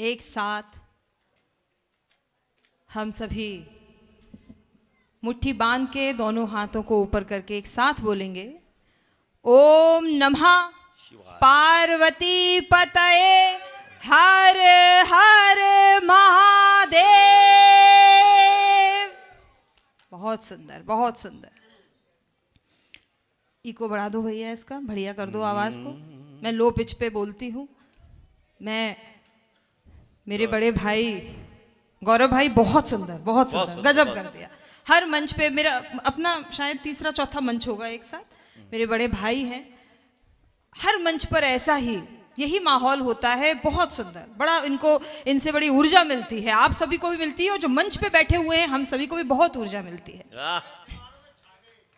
एक साथ हम सभी मुट्ठी बांध के दोनों हाथों को ऊपर करके एक साथ बोलेंगे, ओम नमः पार्वती पतये हर हर महादेव। बहुत सुंदर, बहुत सुंदर। इको बढ़ा दो भैया, इसका बढ़िया कर दो आवाज को। मैं लो पिच पे बोलती हूँ। मैं मेरे बड़े भाई गौरव भाई बहुत सुंदर, बहुत सुंदर, गजब कर दिया। हर मंच पे मेरा अपना शायद तीसरा चौथा मंच होगा एक साथ। मेरे बड़े भाई हैं, हर मंच पर ऐसा ही यही माहौल होता है। बहुत सुंदर, बड़ा इनको इनसे बड़ी ऊर्जा मिलती है। आप सभी को भी मिलती है और जो मंच पे बैठे हुए हैं हम सभी को भी बहुत ऊर्जा मिलती है।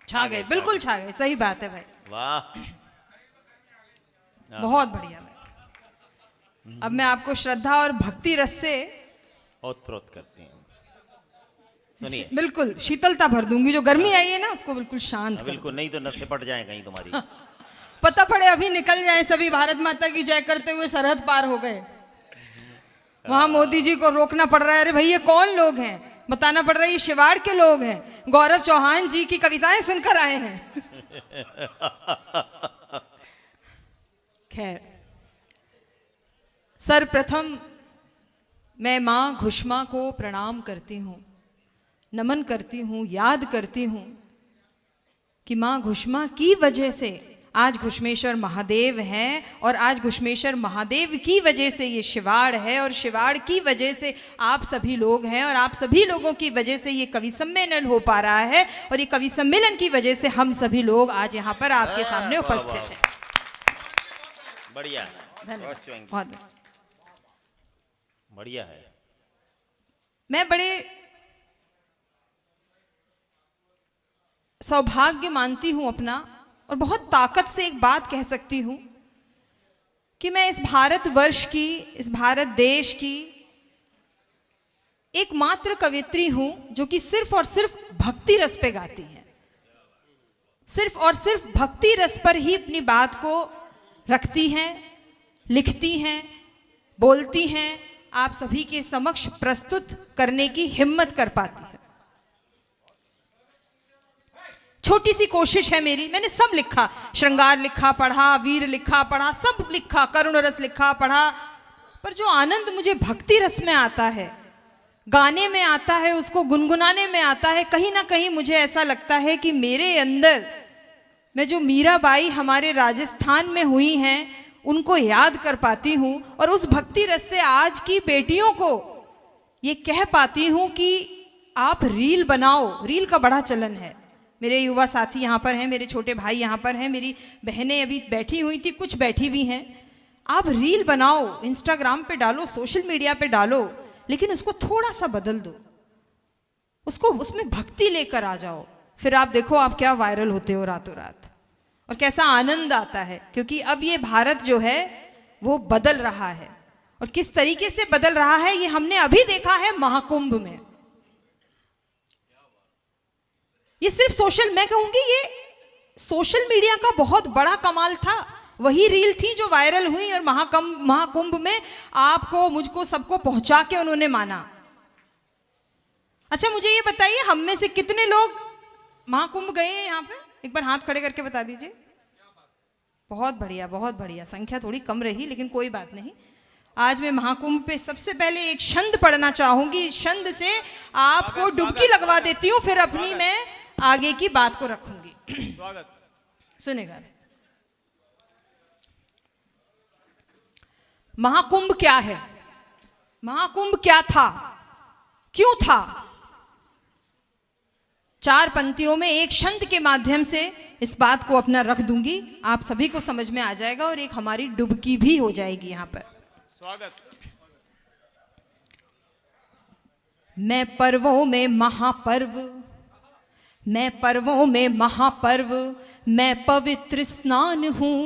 छा गए, बिल्कुल छा गए, सही बात है भाई, वाह, बहुत बढ़िया। अब मैं आपको श्रद्धा और भक्ति रस से ओतप्रोत करते हैं। सुनिए, बिल्कुल शीतलता भर दूंगी। जो गर्मी आई है ना उसको बिल्कुल शांत कर बिल्कुल, नहीं तो नसें पट जाए कहीं तुम्हारी। पता पड़े अभी निकल जाए सभी भारत माता की जय करते हुए सरहद पार हो गए। वहां मोदी जी को रोकना पड़ रहा है। अरे भाई ये कौन लोग हैं, बताना पड़ रहा है ये शिवाड़ के लोग हैं, गौरव चौहान जी की कविताएं सुनकर आए हैं। खैर, सर्वप्रथम मैं मां घुष्मा को प्रणाम करती हूं, नमन करती हूं, याद करती हूं कि मां घुष्मा की वजह से आज घुष्मेश्वर महादेव हैं और आज घुष्मेश्वर महादेव की वजह से ये शिवाड़ है और शिवाड़ की वजह से आप सभी लोग हैं और आप सभी लोगों की वजह से ये कवि सम्मेलन हो पा रहा है और ये कवि सम्मेलन की वजह से हम सभी लोग आज यहाँ पर आपके सामने उपस्थित हैं। बढ़िया, धन्यवाद, बढ़िया है। मैं बड़े सौभाग्य मानती हूं अपना और बहुत ताकत से एक बात कह सकती हूं कि मैं इस भारतवर्ष की, इस भारत देश की एकमात्र कवियत्री हूं जो कि सिर्फ और सिर्फ भक्ति रस पे गाती है। सिर्फ और सिर्फ भक्ति रस पर ही अपनी बात को रखती हैं, लिखती हैं, बोलती हैं, आप सभी के समक्ष प्रस्तुत करने की हिम्मत कर पाती है। छोटी सी कोशिश है मेरी, मैंने सब लिखा, श्रृंगार लिखा, पढ़ा, वीर लिखा, पढ़ा, सब लिखा, करुण रस लिखा, पढ़ा, पर जो आनंद मुझे भक्ति रस में आता है, गाने में आता है, उसको गुनगुनाने में आता है, कहीं ना कहीं मुझे ऐसा लगता है कि मेरे अंदर मैं जो मीराबाई हमारे राजस्थान में हुई हैं उनको याद कर पाती हूँ और उस भक्ति रस से आज की बेटियों को ये कह पाती हूँ कि आप रील बनाओ। रील का बड़ा चलन है। मेरे युवा साथी यहाँ पर हैं, मेरे छोटे भाई यहाँ पर हैं, मेरी बहनें अभी बैठी हुई थी, कुछ बैठी भी हैं। आप रील बनाओ, इंस्टाग्राम पे डालो, सोशल मीडिया पे डालो, लेकिन उसको थोड़ा सा बदल दो, उसको उसमें भक्ति लेकर आ जाओ, फिर आप देखो आप क्या वायरल होते हो रातों रात और कैसा आनंद आता है। क्योंकि अब ये भारत जो है वो बदल रहा है और किस तरीके से बदल रहा है ये हमने अभी देखा है महाकुंभ में। ये सिर्फ सोशल, मैं कहूंगी ये सोशल मीडिया का बहुत बड़ा कमाल था। वही रील थी जो वायरल हुई और महाकुंभ में आपको, मुझको, सबको पहुंचा के उन्होंने माना। अच्छा मुझे ये बताइए, हम में से कितने लोग महाकुंभ गए हैं यहाँ पे? एक बार हाथ खड़े करके बता दीजिए। बहुत बढ़िया, बहुत बढ़िया। संख्या थोड़ी कम रही लेकिन कोई बात नहीं। आज मैं महाकुंभ पे सबसे पहले एक छंद पढ़ना चाहूंगी। इस छंद से आपको डुबकी लगवा देती हूँ, फिर अपनी मैं आगे की बात को रखूंगी। सुनेगा। महाकुंभ क्या है, महाकुंभ क्या था, क्यों था? चार पंक्तियों में एक छंद के माध्यम से इस बात को अपना रख दूंगी, आप सभी को समझ में आ जाएगा और एक हमारी डुबकी भी हो जाएगी यहां पर। स्वागत। मैं पर्वों में महापर्व, मैं पर्वों में महापर्व, मैं पवित्र स्नान हूं,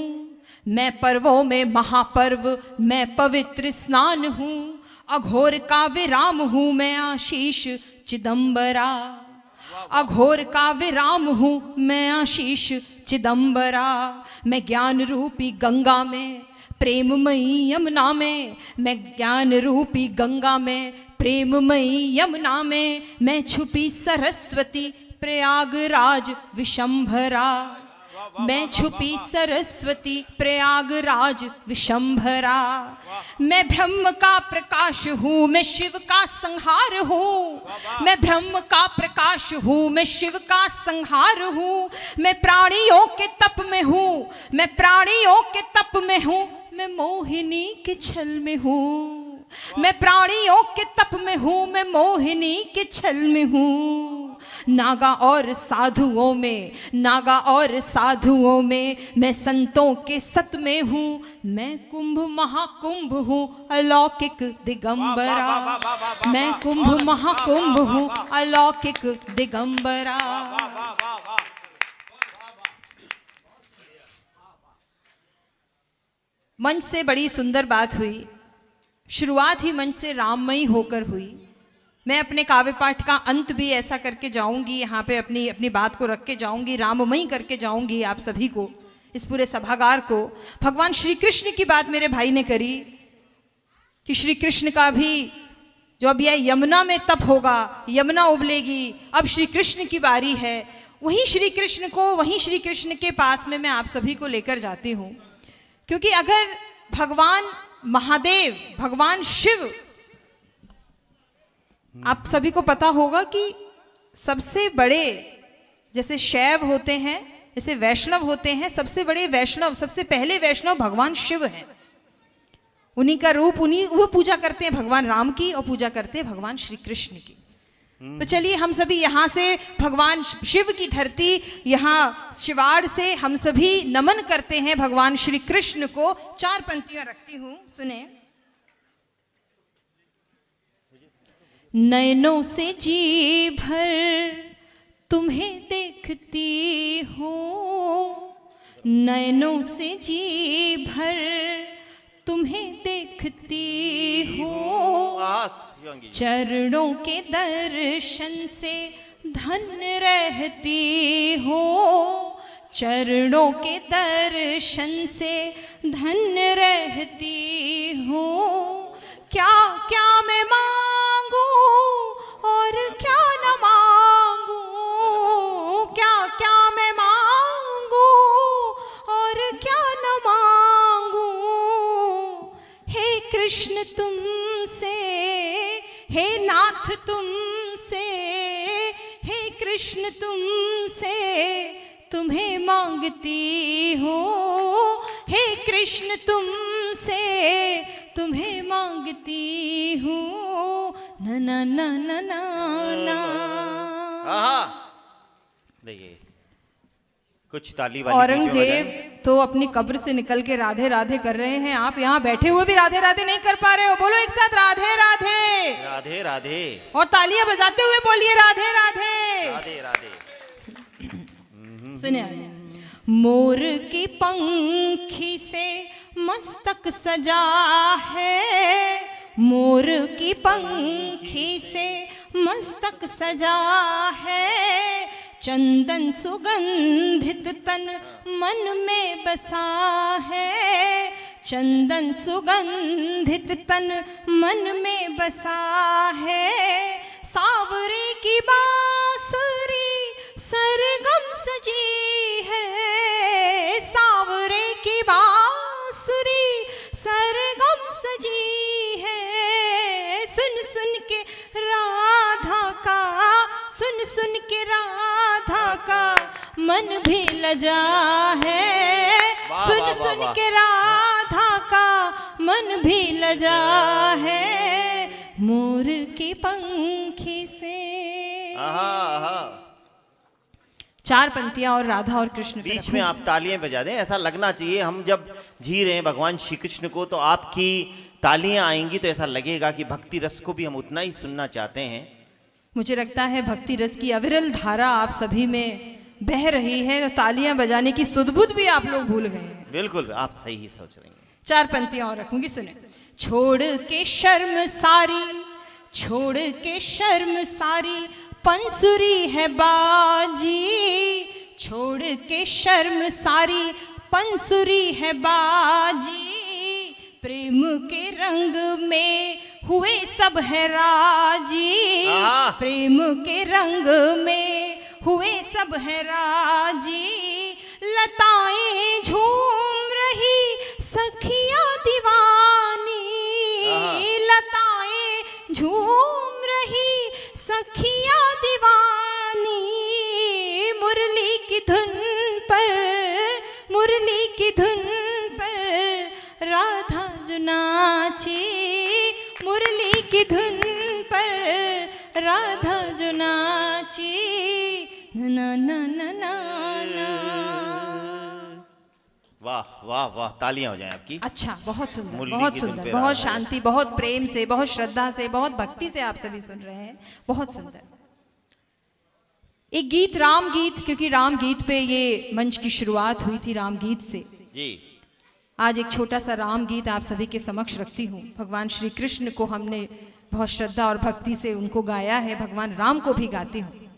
मैं पर्वों में महापर्व, मैं पवित्र स्नान हूं, अघोर काव्य राम हूं, मैं आशीष चिदंबरा, अघोर काव्य राम हूं, मैं आशीष चिदंबरा, मैं ज्ञान रूपी गंगा में प्रेममयी यमुना में, मैं ज्ञान रूपी गंगा में, प्रेममयी यमुना में मैं छुपी सरस्वती, प्रयागराज विशंभरा। मैं छुपी सरस्वती, प्रयागराज विशंभरा। मैं ब्रह्म का प्रकाश हूँ, मैं शिव का संहार हूँ। मैं ब्रह्म का प्रकाश हूँ, मैं शिव का संहार हूँ। मैं प्राणियों के तप में हूँ, मैं प्राणियों के तप में हूँ। मैं मोहिनी के छल में हूँ, मैं प्राणियों के तप में हूँ। मैं मोहिनी के छल में हूँ। नागा और साधुओं में, नागा और साधुओं में मैं संतों के सत में हूँ। मैं कुंभ महाकुंभ हूँ, अलौकिक दिगंबरा। मैं कुंभ महाकुंभ हूँ, अलौकिक दिगंबरा। मंच से बड़ी सुंदर बात हुई। शुरुआत ही मंच से राममयी होकर हुई। मैं अपने काव्य पाठ का अंत भी ऐसा करके जाऊंगी, यहाँ पे अपनी अपनी बात को रख के जाऊंगी, राममयी करके जाऊंगी आप सभी को, इस पूरे सभागार को। भगवान श्री कृष्ण की बात मेरे भाई ने करी कि श्री कृष्ण का भी जो अब यह यमुना में तप होगा, यमुना उबलेगी, अब श्री कृष्ण की बारी है। वहीं श्री कृष्ण को, वहीं श्री कृष्ण के पास में मैं आप सभी को लेकर जाती हूँ। क्योंकि अगर भगवान महादेव, भगवान शिव, आप सभी को पता होगा कि सबसे बड़े, जैसे शैव होते हैं, जैसे वैष्णव होते हैं, सबसे बड़े वैष्णव, सबसे पहले वैष्णव भगवान शिव हैं। उन्हीं का रूप, उन्हीं, वो पूजा करते हैं भगवान राम की और पूजा करते हैं भगवान श्री कृष्ण की। तो चलिए हम सभी यहाँ से भगवान शिव की धरती, यहाँ शिवाड़ से हम सभी नमन करते हैं भगवान श्री कृष्ण को। 4 पंक्तियां रखती हूँ, सुने। नयनों से जी भर तुम्हें देखती हूँ, नयनों से जी भर तुम्हें देखती हूँ। चरणों के दर्शन से धन्य रहती हूँ, चरणों के दर्शन से धन्य रहती हूँ। क्या क्या मैं मांगू और क्या न मांगू, क्या क्या मैं मांगू और क्या न मांगू। हे कृष्ण तुमसे, हे नाथ तुमसे, हे कृष्ण तुमसे तुम्हें मांगती हूँ। हे कृष्ण तुमसे तुम्हें मांगती हूँ। न न न न न न। देखिए कुछ ताली वाली औरंगजेब तो अपनी कब्र से निकल के राधे राधे कर रहे हैं, आप यहाँ बैठे हुए भी राधे राधे नहीं कर पा रहे हो। बोलो एक साथ राधे राधे, राधे राधे, और तालियां बजाते हुए बोलिए राधे राधे, राधे राधे। सुनिए। मोर की पंखी से मस्तक सजा है, मोर की पंखी से मस्तक सजा है। चंदन सुगंधित तन मन में बसा है, चंदन सुगंधित तन मन में बसा है। सावरे की बांसुरी सरगम सजी है, सावरे की बांसुरी सरगम सजी है। सुन सुन के राधा का, सुन सुन के राधा का मन भी लजा है। सुन सुन के राधा का मन भी लजा है। मोर की पंखी से। 4 पंक्तियां और राधा और कृष्ण बीच में आप तालियां बजा दें, ऐसा लगना चाहिए हम जब जी रहे हैं भगवान श्री कृष्ण को, तो आपकी तालियां आएंगी तो ऐसा लगेगा कि भक्ति रस को भी हम उतना ही सुनना चाहते हैं। मुझे लगता है भक्ति रस की अविरल धारा आप सभी में बह रही है, तो तालियां बजाने की सुध-बुध भी आप लोग भूल गए हैं। बिल्कुल, आप सही ही सोच रही हैं। 4 पंक्तियां और रखूंगी, सुने। छोड़ के शर्म सारी, छोड़ के शर्म सारी पंसुरी है बाजी, छोड़ के शर्म सारी पंसुरी है बाजी। प्रेम के रंग में हुए सब है राजी, प्रेम के रंग में हुए सब है राजी, लताएं झूम रही सखिया दीवानी, लताएं झूम रही सखिया दीवानी, मुरली की धुन पर, मुरली की धुन पर राधा जो नाचे, मुरली की धुन पर राधा जो नाचे, ना ना ना ना ना। वाह वाह वाह, तालियां हो जाएं आपकी। अच्छा, बहुत सुंदर, मुरली बहुत की धुन सुंदर, पे बहुत राधा। शांति, बहुत प्रेम से, बहुत श्रद्धा से, बहुत भक्ति से आप सभी सुन रहे हैं, बहुत सुंदर। एक गीत राम गीत, क्योंकि राम गीत पे ये मंच की शुरुआत हुई थी, राम गीत से। जी, आज एक छोटा सा राम गीत आप सभी के समक्ष रखती हूँ। भगवान श्री कृष्ण को हमने बहुत श्रद्धा और भक्ति से उनको गाया है, भगवान राम को भी गाती हूँ।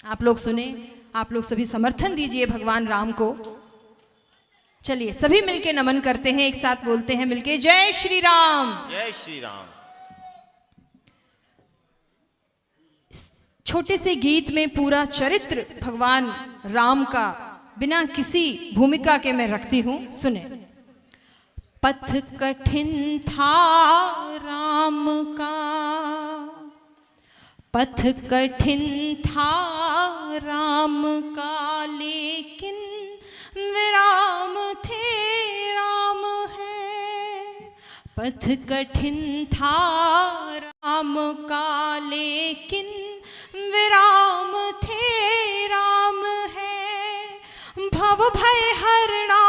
आप लोग सुने, आप लोग सभी समर्थन दीजिए भगवान राम को। चलिए सभी मिलके नमन करते हैं, एक साथ बोलते हैं मिलके, जय श्री राम। जय श्री राम। छोटे से गीत में पूरा चरित्र भगवान राम का बिना किसी भूमिका के मैं रखती हूं, सुने। पथ कठिन था राम का, पथ कठिन था राम का, लेकिन विराम थे राम है। पथ कठिन था राम का, लेकिन विराम थे राम है। भव भय हरणा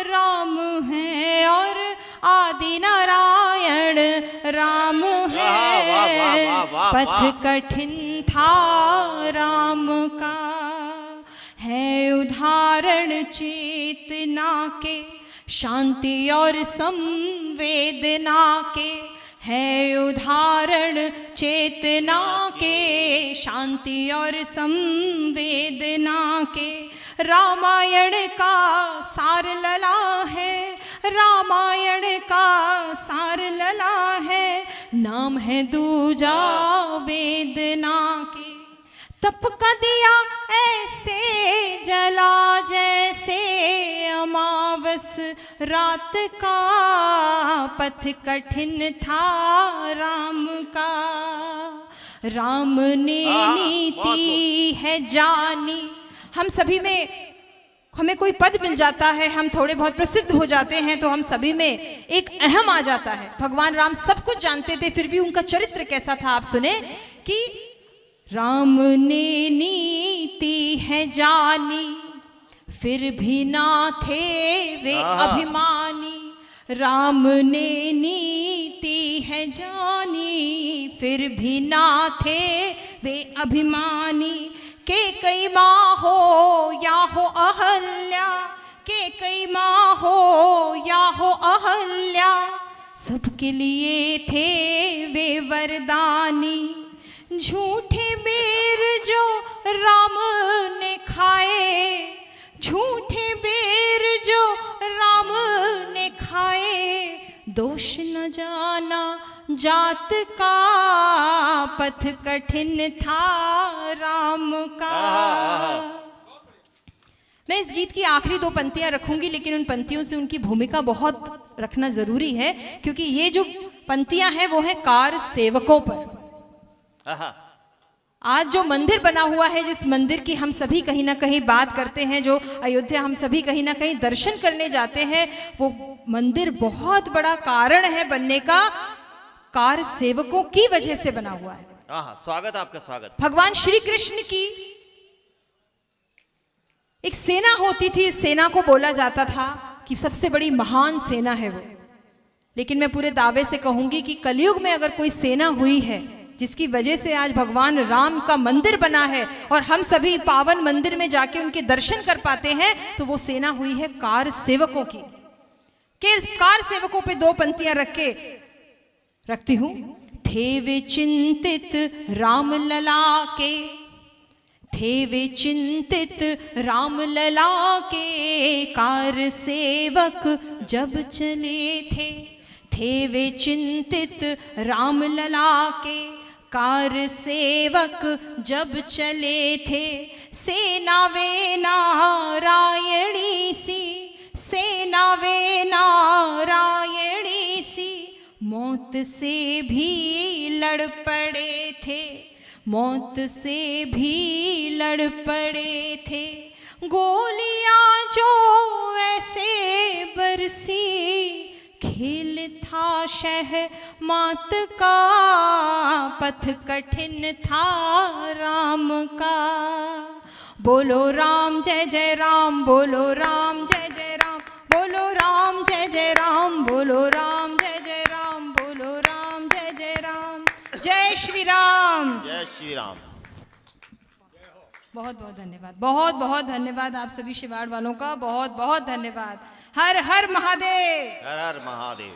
राम है, और आदि नारायण राम है। पथ कठिन था राम का, है उदाहरण चेतना के, शांति और संवेदना के, है उदाहरण चेतना के, शांति और संवेदना के। रामायण का सार लला है, रामायण का सार लला है, नाम है दूजा वेदना के। तप का दिया ऐसे जला, जैसे अमावस रात का। पथ कठिन था राम का, राम ने नीति है जानी। हम सभी में, हमें कोई पद मिल जाता है, हम थोड़े बहुत प्रसिद्ध हो जाते हैं, तो हम सभी में एक अहम आ जाता है। भगवान राम सब कुछ जानते थे, फिर भी उनका चरित्र कैसा था आप सुने कि राम ने नीति है जानी, फिर भी ना थे वे अभिमानी। राम ने नीति है जानी, फिर भी ना थे वे अभिमानी। के कई माँ हो या हो अहल्या, के कई माँ हो या हो अहल्या, सबके लिए थे वे वरदानी। झूठे बेर जो राम ने खाए, झूठे बेर जो राम ने खाए, दोष न जाना जात का। पथ कठिन था राम का। मैं इस गीत की आखिरी दो पंक्तियां रखूंगी, लेकिन उन पंक्तियों से उनकी भूमिका बहुत रखना जरूरी है, क्योंकि ये जो पंक्तियां हैं वो है कार सेवकों पर। आज जो मंदिर बना हुआ है, जिस मंदिर की हम सभी कहीं ना कहीं बात करते हैं, जो अयोध्या हम सभी कहीं ना कहीं दर्शन करने जाते हैं, वो मंदिर बहुत बड़ा कारण है बनने का, कार सेवकों की वजह से बना हुआ है। स्वागत, आपका स्वागत। भगवान श्री कृष्ण की एक सेना होती थी, इस सेना को बोला जाता था कि सबसे बड़ी महान सेना है वो। लेकिन मैं पूरे दावे से कहूंगी कि कलयुग में अगर कोई सेना हुई है जिसकी वजह से आज भगवान राम का मंदिर बना है और हम सभी पावन मंदिर में जाके उनके दर्शन कर पाते हैं, तो वो सेना हुई है कार सेवकों की। कार सेवकों पे दो पंक्तियां रखती हूं। थे वे चिंतित राम लला के, थे वे चिंतित राम लला के, कार सेवक जब चले थे थे वे चिंतित राम लला के, कार सेवक जब चले थे, सेना वे नारायणी सी, सेना वे नारायणी सी, मौत से भी लड़ पड़े थे, मौत से भी लड़ पड़े थे। गोलियां जो ऐसे बरसी, खेल था शह मात का, पथ कठिन था राम का। बोलो राम जय जय राम, बोलो राम जय जय राम, बोलो राम जय जय राम, बोलो राम जय जय राम, बोलो राम जय जय राम। जय श्री राम। जय श्री राम। बहुत बहुत धन्यवाद, बहुत बहुत धन्यवाद आप सभी शिवाड़ वालों का, बहुत बहुत धन्यवाद। हर हर महादेव। हर हर महादेव।